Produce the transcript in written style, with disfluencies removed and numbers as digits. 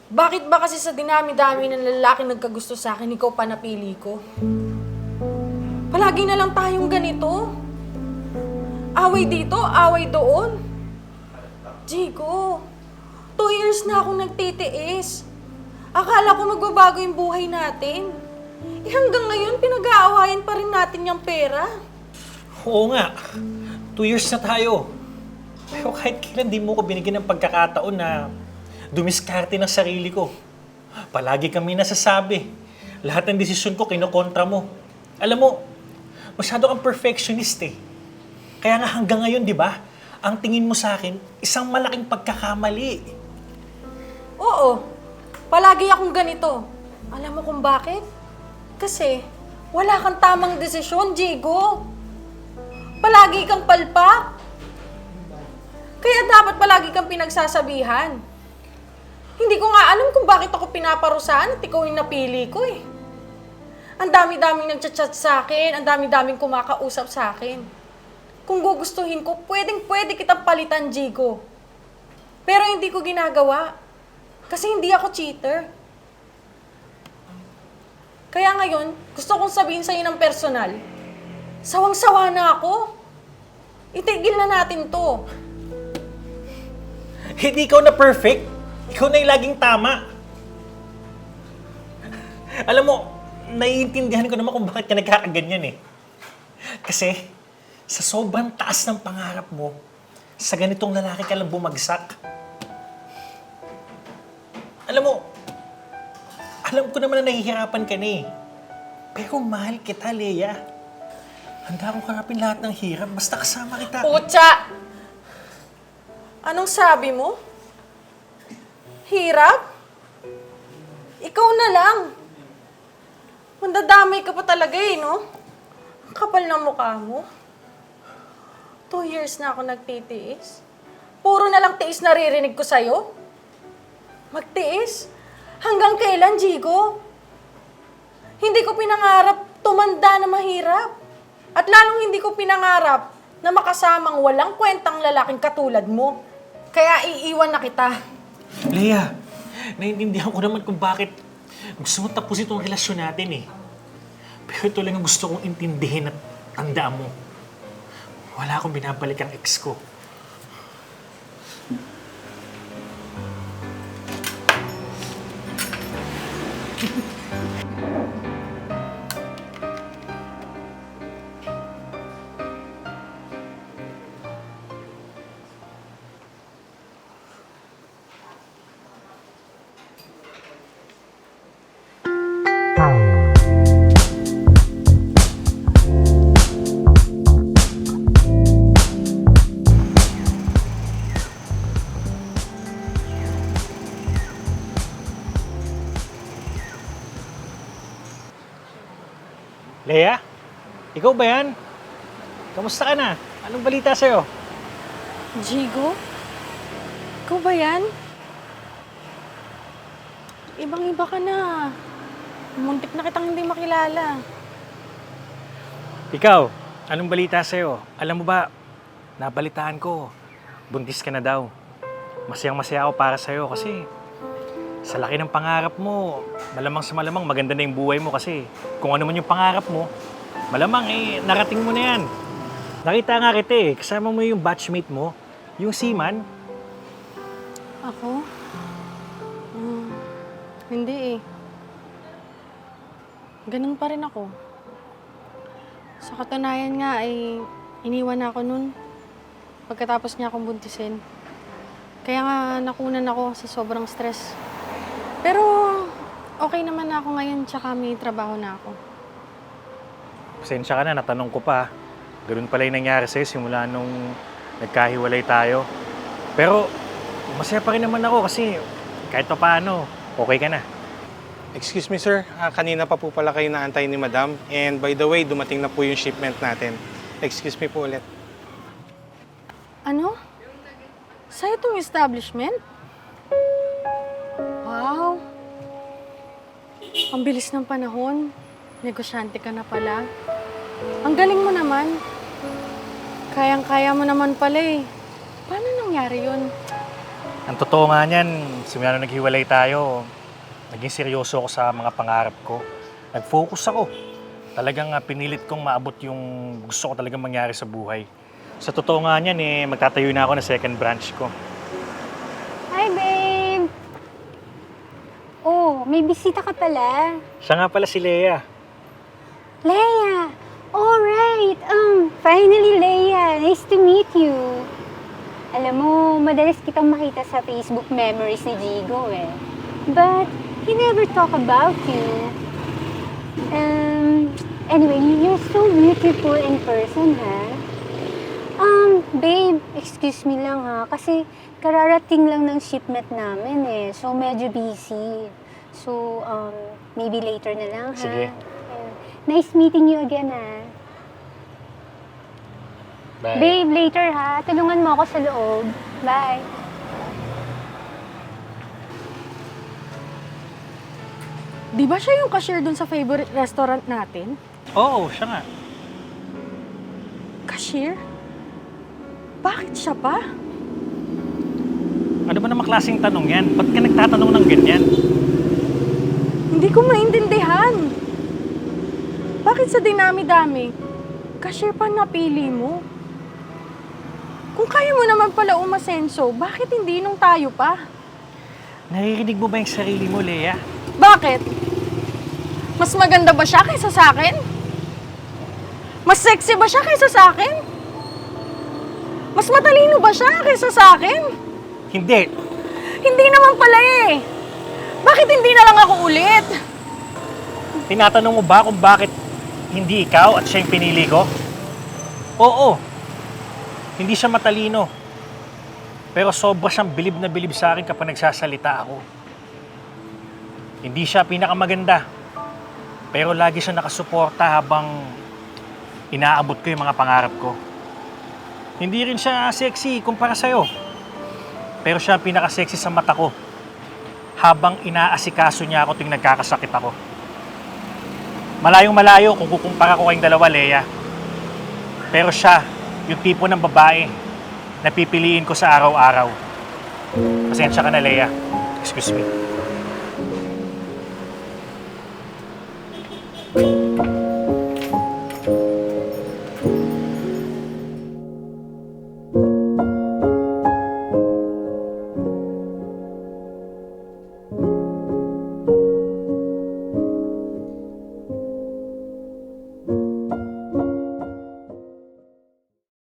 Bakit ba kasi sa dinami-dami ng lalaki nagkagusto sa akin, ikaw pa napili ko? Palagi na lang tayong ganito. Away dito, away doon. Jigo, 2 years na akong nagtitiis. Akala ko magbabago yung buhay natin. Hanggang ngayon, pinag-aawayan pa rin natin yung pera. Oo nga. 2 years na tayo. Pero kahit kailan di mo ko binigyan ng pagkakataon na dumiskarte ng sarili ko. Palagi kami nasasabi. Lahat ng desisyon ko kinokontra mo. Alam mo, masyado kang perfectionist eh. Kaya nga hanggang ngayon, di ba? Ang tingin mo sa akin, isang malaking pagkakamali. Oo, palagi akong ganito. Alam mo kung bakit? Kasi wala kang tamang desisyon, Jigo. Palagi kang palpak. Kaya dapat palagi kang pinagsasabihan. Hindi ko nga alam kung bakit ako pinaparusahan at ikaw yung napili ko eh. Ang dami-daming nagchat-chat sa akin, ang dami-daming kumakausap sa akin. Kung gugustuhin ko, pwedeng-pwede kitang palitan, Jigo. Pero hindi ko ginagawa. Kasi hindi ako cheater. Kaya ngayon, gusto kong sabihin sa'yo ng personal. Sawang-sawa na ako. Itigil na natin to. Hindi ikaw na perfect. Ikaw na yung laging tama. Alam mo, naiintindihan ko naman kung bakit ka nagkakaganyan eh. Kasi, sa sobrang taas ng pangarap mo, sa ganitong lalaki ka lang bumagsak. Alam ko naman na nahihirapan ka na eh. Pero mahal kita, Leia. Handa akong harapin lahat ng hirap, basta kasama kita. Pucha! Anong sabi mo? Hirap? Ikaw na lang. Mandadamay ka pa talaga eh, no? Ang kapal ng mukha mo. 2 years na ako nagtitiis. Puro na lang tiis naririnig ko sa'yo. Magtiis? Hanggang kailan, Jigo? Hindi ko pinangarap tumanda na mahirap. At lalong hindi ko pinangarap na makasamang walang kwentang lalaking katulad mo. Kaya iiwan na kita. Leia, naiintindihan ko naman kung bakit gusto mo tapusin itong relasyon natin eh. Pero ito lang ang gusto kong intindihin at tandaan mo. Wala akong binabalik ang ex ko. Leia? Ikaw ba yan? Kamusta ka na? Anong balita sa'yo? Jigo? Ikaw ba yan? Ibang-iba ka na. Muntik na kitang hindi makilala. Ikaw, anong balita sa'yo? Alam mo ba, nabalitaan ko, buntis ka na daw. Masayang-masaya ako para sa'yo kasi sa laki ng pangarap mo, malamang sa malamang maganda na yung buhay mo kasi kung ano man yung pangarap mo, malamang narating mo na yan. Nakita nga kita eh, kasama mo yung batchmate mo, yung seaman. Ako? Hindi eh. Ganun pa rin ako. Sa katunayan nga ay iniwan ako nun pagkatapos niya akong buntisin. Kaya nga nakunan ako sa sobrang stress. Pero okay naman na ako ngayon tsaka may trabaho na ako. Pasensya ka na, natanong ko pa. Ganun pala yung nangyari sa'yo simula nung nagkahiwalay tayo. Pero masaya pa rin naman ako kasi kahit pa paano, okay ka na. Excuse me sir, kanina pa po pala kayo naantay ni Madam. And by the way, dumating na po yung shipment natin. Excuse me po ulit. Ano? Sa'yo itong establishment? Wow! Ang bilis ng panahon. Negosyante ka na pala. Ang galing mo naman. Kayang-kaya mo naman pala eh. Paano nangyari yun? Ang totoo nga niyan, simula nung naghiwalay tayo, naging seryoso ako sa mga pangarap ko. Nag-focus ako. Talagang pinilit kong maabot yung gusto ko talagang mangyari sa buhay. Sa totoo nga niyan, magtatayo na ako ng second branch ko. Hi, babe! Oh, may bisita ka pala. Siya nga pala si Lea. Leia! Alright! Finally, Leia! Nice to meet you. Alam mo, madalas kitang makita sa Facebook memories ni Jigo eh. But, he never talk about you. Anyway, you're so beautiful in person, ha? Babe, excuse me lang ha, kasi kararating lang ng shipment namin eh. So, medyo busy. So, maybe later na lang, ha? Sige. Yeah. Nice meeting you again, ha? Bye. Babe, later ha. Tulungan mo ako sa loob. Bye. Di ba siya yung cashier dun sa favorite restaurant natin? Oo, siya nga. Cashier? Bakit siya pa? Ano ba namang klaseng tanong yan? Ba't ka nagtatanong ng ganyan? Hindi ko maintindihan. Bakit sa dinami-dami, cashier pa napili mo? Kung kaya mo naman pala umasenso, bakit hindi nung tayo pa? Naririnig mo ba yung sarili mo, Lea? Bakit? Mas maganda ba siya kaysa sa akin? Mas sexy ba siya kaysa sa akin? Mas matalino ba siya kaysa sa akin? Hindi. Hindi naman pala eh. Bakit hindi na lang ako ulit? Tinatanong mo ba kung bakit hindi ikaw at siya yung pinili ko? Oo. Hindi siya matalino. Pero sobra siyang bilib na bilib sa akin kapag nagsasalita ako. Hindi siya pinakamaganda. Pero lagi siya nakasuporta habang inaabot ko yung mga pangarap ko. Hindi rin siya sexy kumpara sa'yo. Pero siya pinaka-sexy sa mata ko habang inaasikaso niya ako tuwing nagkakasakit ako. Malayong malayo kung kukumpara ko kayong dalawa, Lea. Pero siya, yung tipo ng babae na pipiliin ko sa araw-araw. Pasensya ka na, Lea. Excuse me.